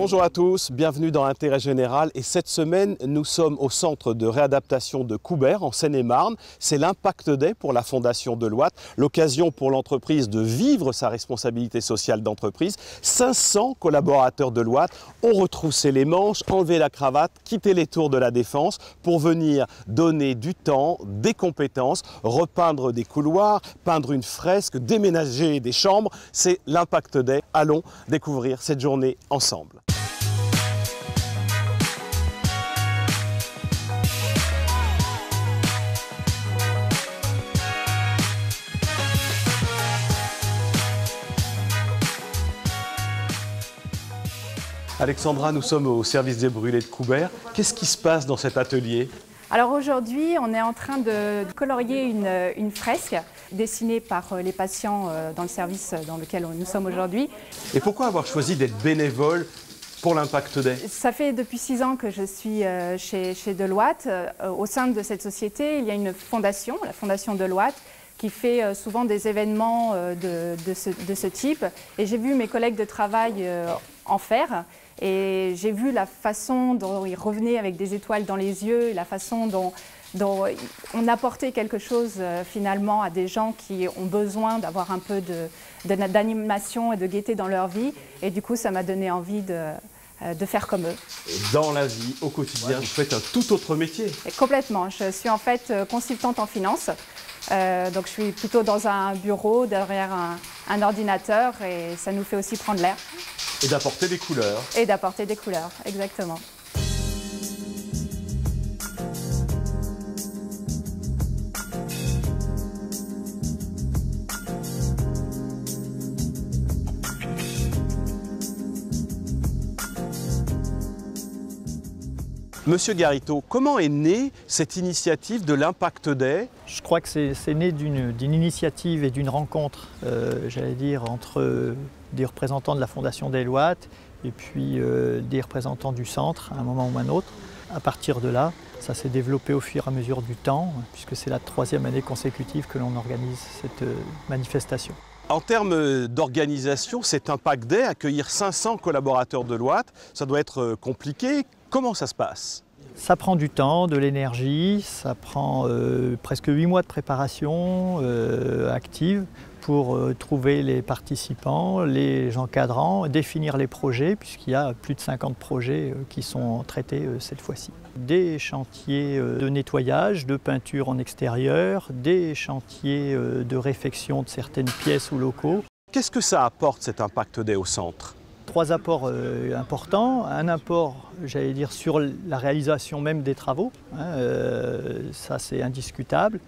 Bonjour à tous, bienvenue dans Intérêt Général et cette semaine nous sommes au centre de réadaptation de Coubert en Seine-et-Marne. C'est l'Impact Day pour la Fondation Deloitte, l'occasion pour l'entreprise de vivre sa responsabilité sociale d'entreprise. 500 collaborateurs Deloitte ont retroussé les manches, enlevé la cravate, quitté les tours de la Défense pour venir donner du temps, des compétences, repeindre des couloirs, peindre une fresque, déménager des chambres. C'est l'Impact Day. Allons découvrir cette journée ensemble. Alexandra, nous sommes au service des brûlés de Coubert. Qu'est-ce qui se passe dans cet atelier? Alors aujourd'hui, on est en train de colorier une fresque dessinée par les patients dans le service dans lequel nous sommes aujourd'hui. Et pourquoi avoir choisi d'être bénévole pour l'Impact Day? Ça fait depuis 6 ans que je suis chez Deloitte. Au sein de cette société, il y a une fondation, la Fondation Deloitte, qui fait souvent des événements de ce type. Et j'ai vu mes collègues de travail en faire. Et j'ai vu la façon dont ils revenaient avec des étoiles dans les yeux, et la façon dont on apportait quelque chose finalement à des gens qui ont besoin d'avoir un peu d'animation et de gaieté dans leur vie. Et du coup, ça m'a donné envie de faire comme eux. Dans la vie, au quotidien, vous faites un tout autre métier. Et complètement. Je suis en fait consultante en finance. Donc je suis plutôt dans un bureau, derrière un ordinateur, et ça nous fait aussi prendre l'air. Et d'apporter des couleurs. Et d'apporter des couleurs, exactement. Monsieur Garito, comment est née cette initiative de l'Impact Day? Je crois que c'est né d'une initiative et d'une rencontre, j'allais dire, entre des représentants de la Fondation Deloitte et puis des représentants du centre, à un moment ou à un autre. À partir de là, ça s'est développé au fur et à mesure du temps, puisque c'est la 3e année consécutive que l'on organise cette manifestation. En termes d'organisation, cet Impact Day, accueillir 500 collaborateurs Deloitte, ça doit être compliqué. Comment ça se passe? Ça prend du temps, de l'énergie, ça prend presque 8 mois de préparation active pour trouver les participants, les encadrants, définir les projets, puisqu'il y a plus de 50 projets qui sont traités cette fois-ci. Des chantiers de nettoyage, de peinture en extérieur, des chantiers de réfection de certaines pièces ou locaux. Qu'est-ce que ça apporte cet Impact Day au centre? 3 apports importants. Un apport, j'allais dire, sur la réalisation même des travaux, ça c'est indiscutable,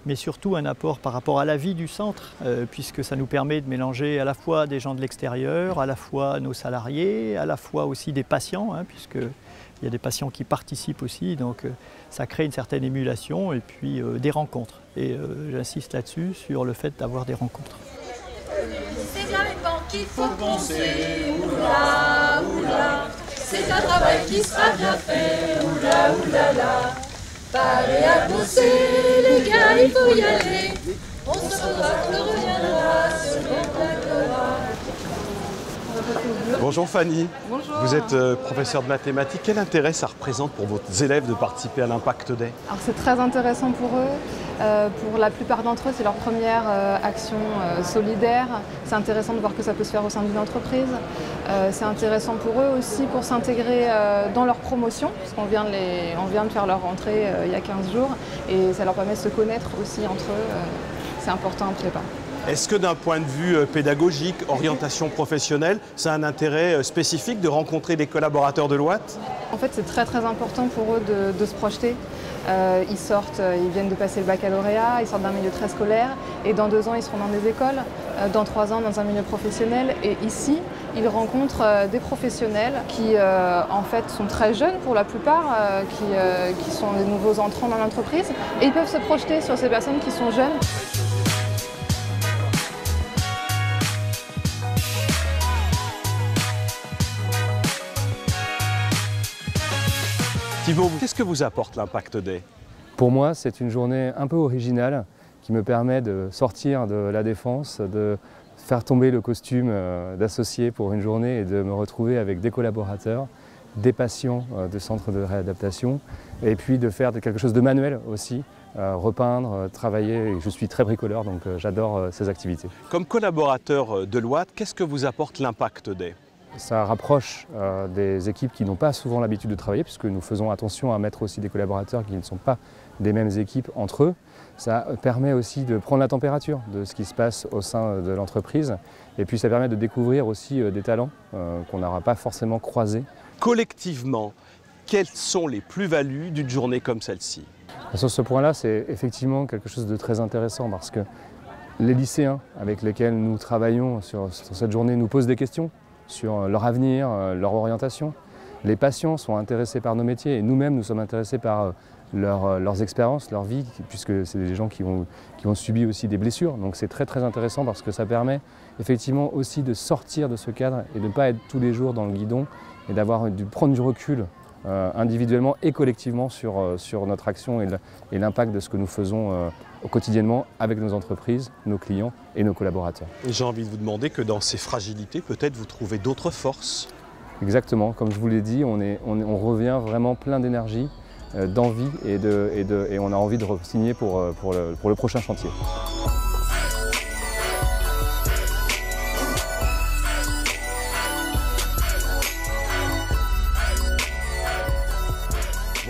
mais surtout un apport par rapport à la vie du centre, puisque ça nous permet de mélanger à la fois des gens de l'extérieur, à la fois nos salariés, à la fois aussi des patients, puisqu'il y a des patients qui participent aussi, donc ça crée une certaine émulation et puis des rencontres. Et j'insiste là-dessus, sur le fait d'avoir des rencontres. C'est bien les banques qu'il faut penser, oula, oula. C'est un travail qui sera bien fait, oula, oulala. Parez à bosser, les gars, il faut y aller. On se posera, on reviendra, se recontactera. Bonjour Fanny. Bonjour. Vous êtes professeur de mathématiques. Quel intérêt ça représente pour vos élèves de participer à l'Impact Day? Alors c'est très intéressant pour eux. Pour la plupart d'entre eux, c'est leur première action solidaire. C'est intéressant de voir que ça peut se faire au sein d'une entreprise. C'est intéressant pour eux aussi pour s'intégrer dans leur promotion, puisqu'on vient de faire leur rentrée il y a 15 jours. Et ça leur permet de se connaître aussi entre eux. C'est important en prépa. Est-ce que d'un point de vue pédagogique, orientation professionnelle, ça a un intérêt spécifique de rencontrer des collaborateurs Deloitte? En fait, c'est très très important pour eux de se projeter. Ils viennent de passer le baccalauréat, ils sortent d'un milieu très scolaire et dans 2 ans, ils seront dans des écoles, dans 3 ans, dans un milieu professionnel. Et ici, ils rencontrent des professionnels qui, en fait, sont très jeunes pour la plupart, qui sont des nouveaux entrants dans l'entreprise. Et ils peuvent se projeter sur ces personnes qui sont jeunes. Thibaut, qu'est-ce que vous apporte l'Impact Day? Pour moi, c'est une journée un peu originale qui me permet de sortir de la Défense, de faire tomber le costume d'associé pour une journée et de me retrouver avec des collaborateurs, des patients de centres de réadaptation et puis de faire quelque chose de manuel aussi, repeindre, travailler. Et je suis très bricoleur donc j'adore ces activités. Comme collaborateur de l'Ouate, qu'est-ce que vous apporte l'Impact Day? Ça rapproche des équipes qui n'ont pas souvent l'habitude de travailler puisque nous faisons attention à mettre aussi des collaborateurs qui ne sont pas des mêmes équipes entre eux. Ça permet aussi de prendre la température de ce qui se passe au sein de l'entreprise et puis ça permet de découvrir aussi des talents qu'on n'aura pas forcément croisés. Collectivement, quelles sont les plus-values d'une journée comme celle-ci? Sur ce point-là, c'est effectivement quelque chose de très intéressant parce que les lycéens avec lesquels nous travaillons sur cette journée nous posent des questions sur leur avenir, leur orientation. Les patients sont intéressés par nos métiers et nous-mêmes nous sommes intéressés par leurs expériences, leur vie, puisque c'est des gens qui ont subi aussi des blessures. Donc c'est très très intéressant parce que ça permet effectivement aussi de sortir de ce cadre et de ne pas être tous les jours dans le guidon et de prendre du recul individuellement et collectivement sur notre action et l'impact de ce que nous faisons quotidiennement avec nos entreprises, nos clients et nos collaborateurs. J'ai envie de vous demander que dans ces fragilités, peut-être vous trouvez d'autres forces. Exactement, comme je vous l'ai dit, on revient vraiment plein d'énergie, d'envie et on a envie de re-signer pour le prochain chantier.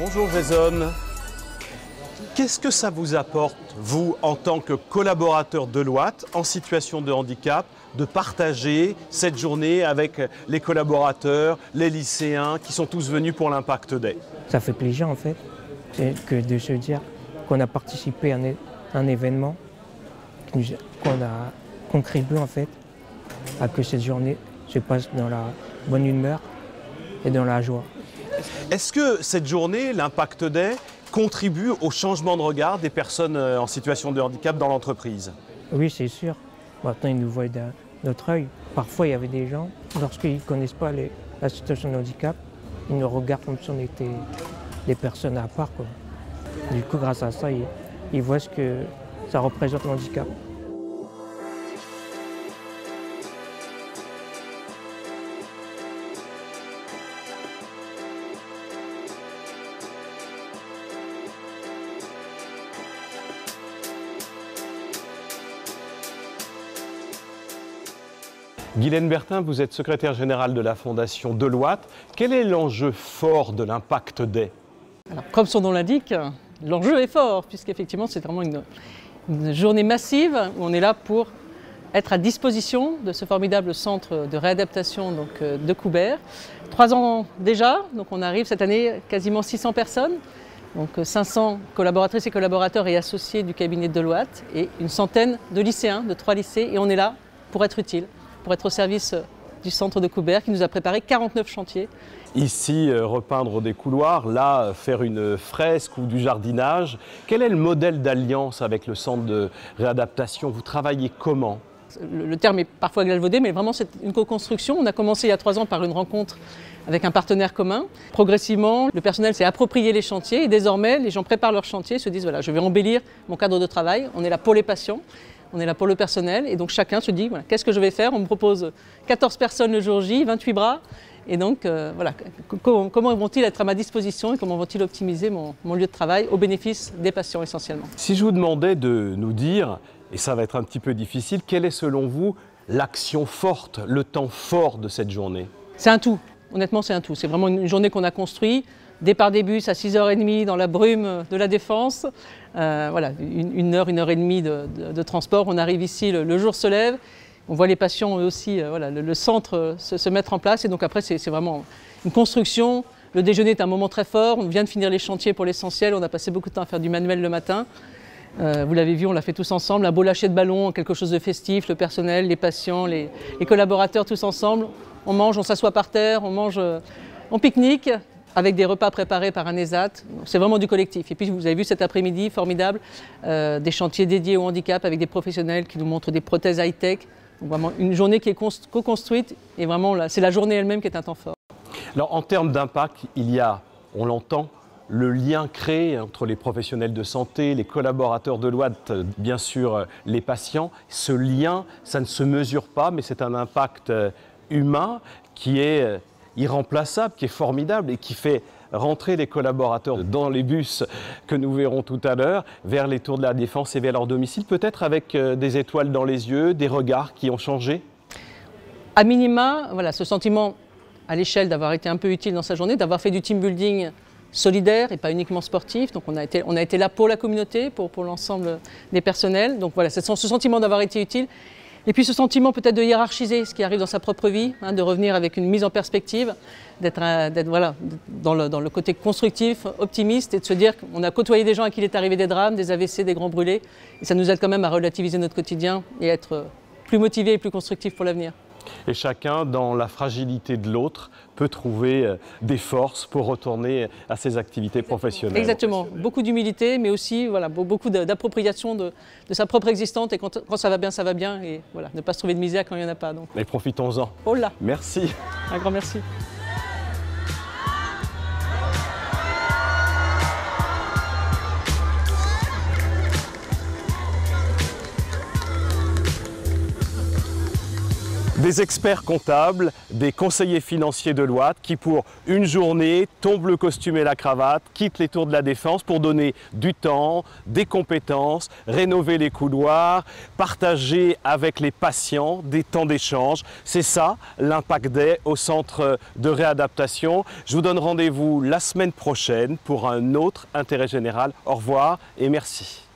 Bonjour Jason. Qu'est-ce que ça vous apporte, vous, en tant que collaborateur de l'Ouate, en situation de handicap, de partager cette journée avec les collaborateurs, les lycéens qui sont tous venus pour l'Impact Day? Ça fait plaisir en fait, que de se dire qu'on a participé à un événement, qu'on a contribué en fait à que cette journée se passe dans la bonne humeur et dans la joie. Est-ce que cette journée, l'Impact Day, contribue au changement de regard des personnes en situation de handicap dans l'entreprise? Oui, c'est sûr. Maintenant, ils nous voient d'un autre œil. Parfois, il y avait des gens, lorsqu'ils ne connaissent pas la situation de handicap, ils nous regardent comme si on était des personnes à part, quoi. Du coup, grâce à ça, ils voient ce que ça représente le handicap. Guylaine Bertin, vous êtes secrétaire générale de la Fondation de l'Ouate. Quel est l'enjeu fort de l'Impact Day? Alors, comme son nom l'indique, l'enjeu est fort, puisqu'effectivement c'est vraiment une journée massive où on est là pour être à disposition de ce formidable centre de réadaptation de Coubert. 3 ans déjà, donc on arrive cette année quasiment 600 personnes, donc 500 collaboratrices et collaborateurs et associés du cabinet de l'Ouate et une centaine de lycéens, de 3 lycées, et on est là pour être utile, pour être au service du centre de Coubert qui nous a préparé 49 chantiers. Ici, repeindre des couloirs, là, faire une fresque ou du jardinage. Quel est le modèle d'alliance avec le centre de réadaptation? Vous travaillez comment? Le terme est parfois galvaudé, mais vraiment c'est une co-construction. On a commencé il y a 3 ans par une rencontre avec un partenaire commun. Progressivement, le personnel s'est approprié les chantiers et désormais, les gens préparent leurs chantiers, se disent voilà, je vais embellir mon cadre de travail. On est là pour les patients. On est là pour le personnel et donc chacun se dit voilà, qu'est-ce que je vais faire? On me propose 14 personnes le jour J, 28 bras. Et donc voilà, comment vont-ils être à ma disposition et comment vont-ils optimiser mon lieu de travail au bénéfice des patients essentiellement? Si je vous demandais de nous dire, et ça va être un petit peu difficile, quelle est selon vous l'action forte, le temps fort de cette journée? C'est un tout, honnêtement c'est un tout. C'est vraiment une journée qu'on a construite. Départ des bus à 6h30 dans la brume de la Défense. Voilà, 1 heure, 1 heure et demie de transport. On arrive ici, le jour se lève. On voit les patients eux aussi, voilà, le centre se mettre en place. Et donc après, c'est vraiment une construction. Le déjeuner est un moment très fort. On vient de finir les chantiers pour l'essentiel. On a passé beaucoup de temps à faire du manuel le matin. Vous l'avez vu, on l'a fait tous ensemble. Un beau lâcher de ballon, quelque chose de festif. Le personnel, les patients, les collaborateurs tous ensemble. On mange, on s'assoit par terre, on mange, on pique-nique, avec des repas préparés par un ESAT. C'est vraiment du collectif. Et puis vous avez vu cet après-midi, formidable, des chantiers dédiés au handicap avec des professionnels qui nous montrent des prothèses high-tech. Donc vraiment une journée qui est co-construite et vraiment c'est la journée elle-même qui est un temps fort. Alors en termes d'impact, il y a, on l'entend, le lien créé entre les professionnels de santé, les collaborateurs de l'Ouate, bien sûr les patients. Ce lien, ça ne se mesure pas, mais c'est un impact humain qui est irremplaçable, qui est formidable et qui fait rentrer les collaborateurs dans les bus que nous verrons tout à l'heure vers les tours de la Défense et vers leur domicile, peut-être avec des étoiles dans les yeux, des regards qui ont changé. À minima, voilà, ce sentiment à l'échelle d'avoir été un peu utile dans sa journée, d'avoir fait du team building solidaire et pas uniquement sportif. Donc on a été là pour la communauté, pour l'ensemble des personnels. Donc voilà, ce sentiment d'avoir été utile. Et puis ce sentiment peut-être de hiérarchiser ce qui arrive dans sa propre vie, hein, de revenir avec une mise en perspective, d'être voilà, dans le côté constructif, optimiste, et de se dire qu'on a côtoyé des gens à qui il est arrivé des drames, des AVC, des grands brûlés. Et ça nous aide quand même à relativiser notre quotidien et à être plus motivé et plus constructif pour l'avenir. Et chacun, dans la fragilité de l'autre, peut trouver des forces pour retourner à ses activités professionnelles. Exactement. Beaucoup d'humilité, mais aussi voilà, beaucoup d'appropriation de sa propre existence. Et quand ça va bien. Et voilà, ne pas se trouver de misère quand il n'y en a pas. Donc. Et profitons-en. Oh là. Merci. Un grand merci. Des experts comptables, des conseillers financiers de l'Ouate qui pour une journée tombent le costume et la cravate, quittent les tours de la Défense pour donner du temps, des compétences, rénover les couloirs, partager avec les patients des temps d'échange. C'est ça l'Impact Day au centre de réadaptation. Je vous donne rendez-vous la semaine prochaine pour un autre intérêt général. Au revoir et merci.